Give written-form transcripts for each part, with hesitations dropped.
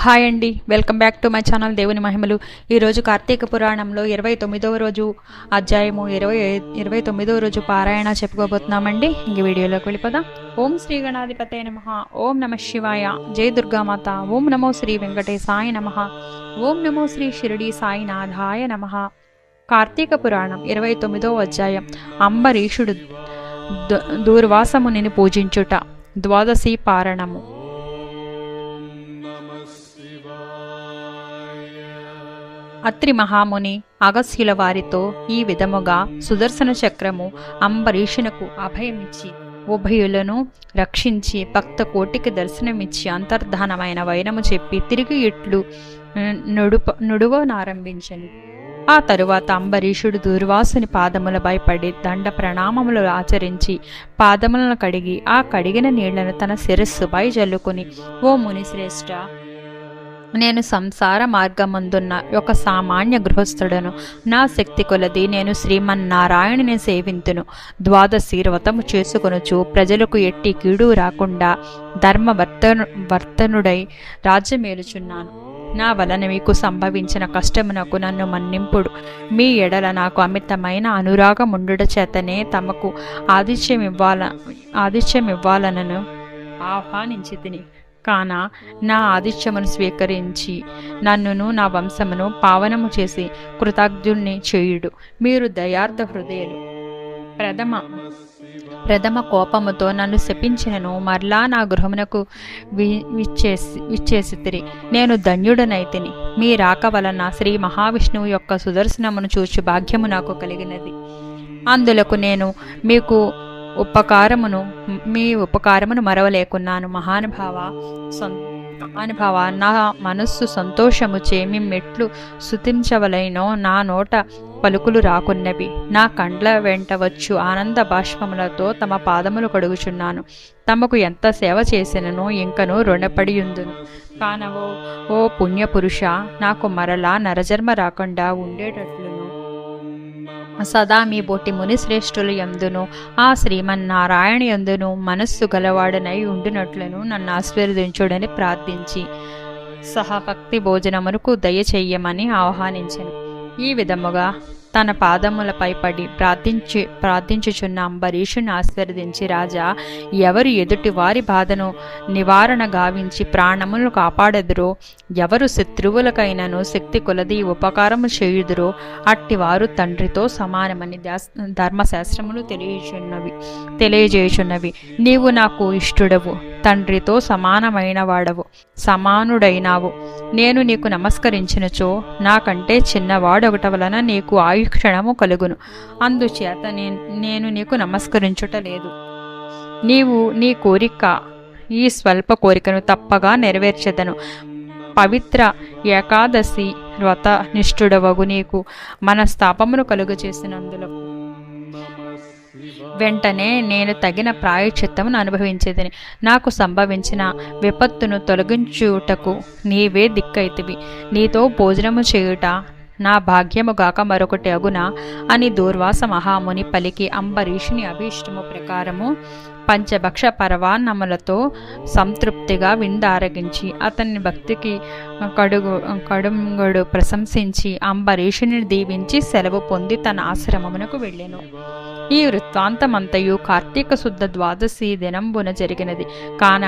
Hi అండి, welcome back to my channel దేవుని మహిమలు. ఈరోజు కార్తీక పురాణంలో 29వ రోజు అధ్యాయము 29వ రోజు పారాయణ చెప్పుకోబోతున్నామండి. ఇంక వీడియోలోకి వెళ్ళిపోదాం. ఓం శ్రీ గణాధిపతే నమః. ఓం నమ శివాయ. జై దుర్గామాత. ఓం నమో శ్రీ వెంకటేశాయ నమః. ఓం నమో శ్రీ షిరిడి సాయినాథాయ నమః. కార్తీక పురాణం 29వ అధ్యాయం. అంబరీషుడు దూర్వాసమునిని పూజించుట. ద్వాదశి పారణము. అత్రి మహాముని అగస్యుల వారితో ఈ విధముగా సుదర్శన చక్రము అంబరీషునకు అభయమిచ్చి ఉభయులను రక్షించి భక్త కోటికి దర్శనమిచ్చి అంతర్ధానమైన వైనము చెప్పి తిరిగి ఇట్లు నుడువనారంభించను. ఆ తరువాత అంబరీషుడు దూర్వాసుని పాదములపై పడి దండ ప్రణామములు ఆచరించి పాదములను కడిగి ఆ కడిగిన నీళ్లను తన శిరస్సుపై జల్లుకుని, ఓ మునిశ్రేష్ఠ, నేను సంసార మార్గమందున్న ఒక సామాన్య గృహస్థుడను. నా శక్తి కొలది నేను శ్రీమన్నారాయణుని సేవింతును. ద్వాదశి వ్రతము చేసుకొనుచు ప్రజలకు ఎట్టి కీడు రాకుండా ధర్మవర్తనుడై రాజ్యమేలుచున్నాను. నా వలన మీకు సంభవించిన కష్టమునకు నన్ను మన్నింపుడు. మీ ఎడల నాకు అమితమైన అనురాగముండుట చేతనే తమకు ఆతిథ్యమివ్వాలనను ఆహ్వానించి తిని. కాన నా ఆతిథ్యమును స్వీకరించి నన్నును నా వంశమును పావనము చేసి కృతజ్ఞుణ్ణి చేయుడు. మీరు దయార్థ హృదయులు. ప్రథమ కోపముతో నన్ను శపించినను మరలా నా గృహమునకు విచ్చేసితిరి. నేను ధన్యుడనైతిని. మీ రాక వలన శ్రీ మహావిష్ణువు యొక్క సుదర్శనమును చూచి భాగ్యము నాకు కలిగినది. అందులకు నేను మీ ఉపకారమును మరవలేకున్నాను. మహానుభావ, నా మనస్సు సంతోషముచే మిమ్మెట్లు స్తుతించవలైనో నా నోట పలుకులు రాకున్నవి. నా కండ్ల వెంట వచ్చు ఆనంద బాష్పములతో తమ పాదములు కడుగుచున్నాను. తమకు ఎంత సేవ చేసినను ఇంకనూ రుణపడియుందును. కానవో ఓ పుణ్యపురుష, నాకు మరలా నరజన్మ రాకుండా ఉండేటట్లును సదా మీ బోటి మునిశ్రేష్ఠులు యందును ఆ శ్రీమన్నారాయణ యందును మనస్సు గలవాడనై ఉండినట్లను నన్ను ఆశీర్వదించుడని ప్రార్థించి సహభక్తి భోజనమునకు దయచెయ్యమని ఆహ్వానించెను. ఈ విధముగా తన పాదములపై పడి ప్రార్థించుచున్న అంబరీషుని ఆశీర్వదించి, రాజా, ఎవరు ఎదుటి వారి బాధను నివారణ గావించి ప్రాణములను కాపాడెదురో, ఎవరు శత్రువులకైనను శక్తి కొలది ఉపకారము చేయుదురో అట్టివారు తండ్రితో సమానమని ధర్మశాస్త్రములు తెలియజేయుచున్నవి. నీవు నాకు ఇష్టుడవు, తండ్రితో సమానమైన వాడవు, సమానుడైనావు. నేను నీకు నమస్కరించినచో నాకంటే చిన్నవాడొకట వలన నీకు ఆయుక్షణము కలుగును. అందుచేత నేను నీకు నమస్కరించుట లేదు. నీవు నీ కోరిక, ఈ స్వల్ప కోరికను తప్పగా నెరవేర్చెదను. పవిత్ర ఏకాదశి వ్రత నిష్ఠుడవగు నీకు మనస్తాపమును కలుగచేసినందులకు వెంటనే నేను తగిన ప్రాయశ్చిత్తమును అనుభవించేదని. నాకు సంభవించిన విపత్తును తొలగించుటకు నీవే దిక్కైతివి. నీతో భోజనము చేయుట నా భాగ్యముగాక మరొకటి అగునా అని దూర్వాస మహాముని పలికి అంబరీషుని అభీష్టము ప్రకారము పంచభక్ష పరవాన్నములతో సంతృప్తిగా విందారగించి అతన్ని భక్తికి కడుంగుడు ప్రశంసించి అంబరీషుని దీవించి సెలవు పొంది తన ఆశ్రమమునకు వెళ్ళెను. ఈ వృత్తాంతమంతయు కార్తీక శుద్ధ ద్వాదశి దినంబున జరిగినది. కాన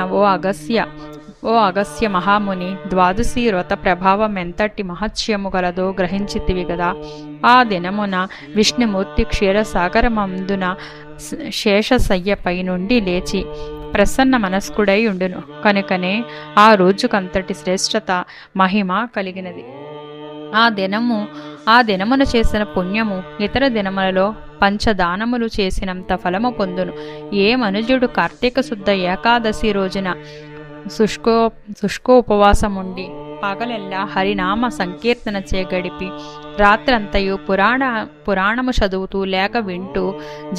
ఓ అగస్య మహాముని, ద్వాదశి వ్రత ప్రభావం ఎంతటి మహత్యము గలదో గ్రహించితివి గదా. ఆ దినమున విష్ణుమూర్తి క్షీరసాగరమందున శేషశయ్యపై నుండి లేచి ప్రసన్న మనస్కుడై ఉండును. కనుకనే ఆ రోజుకంతటి శ్రేష్టత మహిమ కలిగినది. ఆ దినమున చేసిన పుణ్యము ఇతర దినములలో పంచదానములు చేసినంత ఫలము పొందును. ఏ మనుజుడు కార్తీక శుద్ధ ఏకాదశి రోజున శుష్కోపవాసముండి పగలెల్లా హరినామ సంకీర్తన గడిపి రాత్రంతయు పురాణము చదువుతూ లేక వింటూ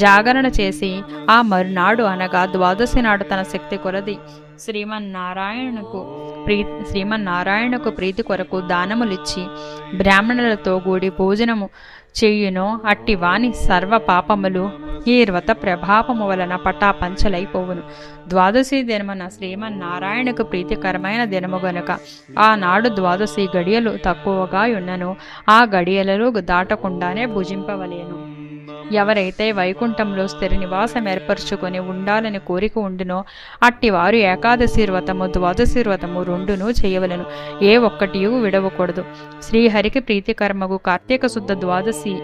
జాగరణ చేసి ఆ మరునాడు అనగా ద్వాదశి నాడు తన శక్తి కొలది శ్రీమన్నారాయణకు ప్రీతి కొరకు దానములిచ్చి బ్రాహ్మణులతో కూడి భోజనము చెయ్యునో అట్టి వాని సర్వ పాపములు ఈ వ్రత ప్రభావము వలన పటాపంచలైపోవును. ద్వాదశి దినమున శ్రీమన్నారాయణకు ప్రీతికరమైన దినము గనుక ఆనాడు ద్వాదశి గడియలు తక్కువగా ఉన్నను ఆ గడియలలో దాటకుండానే భుజింపవలేను. ఎవరైతే వైకుంఠంలో స్థిర నివాసం ఏర్పరచుకొని ఉండాలని కోరిక ఉండునో అట్టివారు ఏకాదశి వ్రతము ద్వాదశి వ్రతము రెండును చేయవలను. ఏ ఒక్కటియూ విడవకూడదు. శ్రీహరికి ప్రీతికర్మకు కార్తీక శుద్ధ ద్వాదశి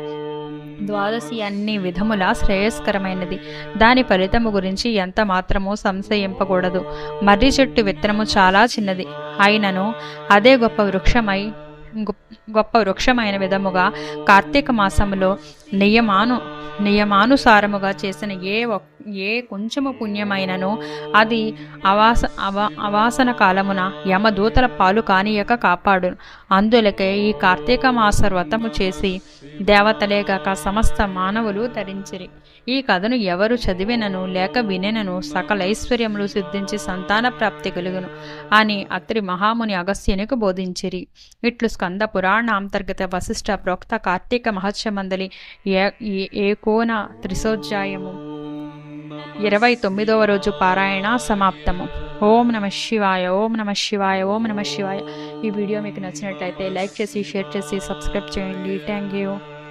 అన్ని విధముల శ్రేయస్కరమైనది. దాని ఫలితము గురించి ఎంత మాత్రమూ సంశయింపకూడదు. మర్రి చెట్టు విత్తనము చాలా చిన్నది అయినను అదే గొప్ప వృక్షమైన విధముగా కార్తీక మాసములో నియమానుసారముగా చేసిన ఏ కొంచెము పుణ్యమైనను అది అవాసన కాలమున యమదూతల పాలు కానియక కాపాడును. అందులకే ఈ కార్తీక మాస వ్రతము చేసి దేవతలేగాక సమస్త మానవులు తరించిరి. ఈ కథను ఎవరు చదివినను లేక వినెనను సకలైశ్వర్యములు సిద్ధించి సంతాన ప్రాప్తి కలుగును అని అత్రి మహాముని అగస్త్యునికి బోధించిరి. ఇట్లు స్కంద పురాణాంతర్గత వశిష్ఠ ప్రోక్త కార్తీక మహత్యమందలి ఏకోన త్రిశోధ్యాయము 29వ రోజు పారాయణ సమాప్తము. ఓం నమ శివాయ, ఓం నమ శివాయ, ఓం నమ శివాయ. ఈ వీడియో మీకు నచ్చినట్లయితే లైక్ చేసి షేర్ చేసి సబ్స్క్రైబ్ చేయండి. Thank you.